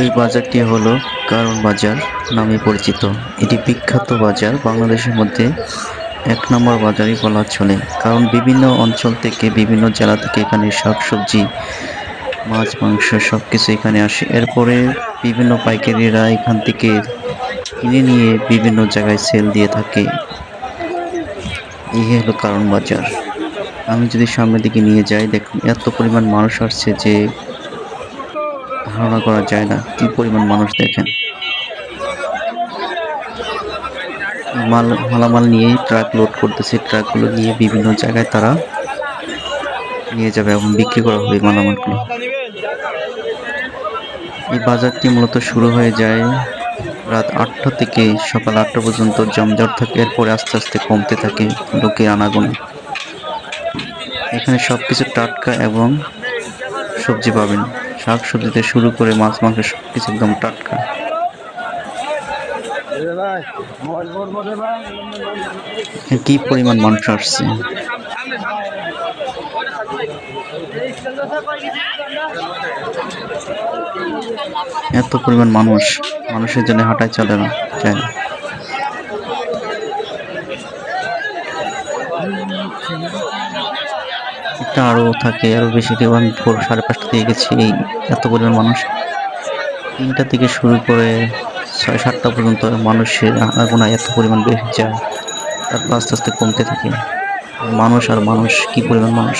এই বাজারটি হলো কারণ বাজার নামে পরিচিত। এটি বিখ্যাত বাজার, বাংলাদেশের মধ্যে ১ নম্বর বাজারই বলা চলে। কারণ বিভিন্ন অঞ্চল থেকে, বিভিন্ন জেলা থেকে এখানে শাকসবজি, মাছ, মাংস সবকিছু এখানে আসে। এরপরে বিভিন্ন পাইকারিরা এখান থেকে কিনে নিয়ে বিভিন্ন জায়গায় সেল দিয়ে থাকে। এই হলো কারণ বাজার। আমি যদি সামনের দিকে নিয়ে যাই, দেখুন এত পরিমাণ মানুষ আসছে যে ধারণা করা যায় না। কি পরিমাণ মানুষ দেখেন। এই মালামাল নিয়েই ট্রাক লোড করতেছে। ট্রাকগুলো নিয়ে বিভিন্ন জায়গায় তারা নিয়ে যাবে এবং বিক্রি করা হবে এই মালামালগুলো। এই বাজারটি মূলত শুরু হয়ে যায় রাত ৮টা থেকে সকাল ৮টা পর্যন্ত জমজট থাকে। এরপরে আস্তে আস্তে কমতে থাকে লোকের আনাগোনা। এখানে সবকিছু টাটকা এবং সবজি পাবেন। শাকসবজি থেকে শুরু করে মাছ মাংস সবকিছু একদম টাটকা। কি পরিমাণ মানুষ আসছে। এত পরিমাণ মানুষ, মানুষের জন্য হাঁটাই চলে না, যায় না। এটা আরো থাকে, আরো বেশি কেউ। আমি ভোর ৫:৩০ দিয়ে গেছি। এই এত পরিমাণ মানুষ। ৩টা থেকে শুরু করে ৬-৭টা পর্যন্ত মানুষের আনাগোনা এত পরিমাণ বেড়ে যায়। তারপর আস্তে আস্তে কমতে থাকে। মানুষ আর মানুষ, কি পরিমাণ মানুষ।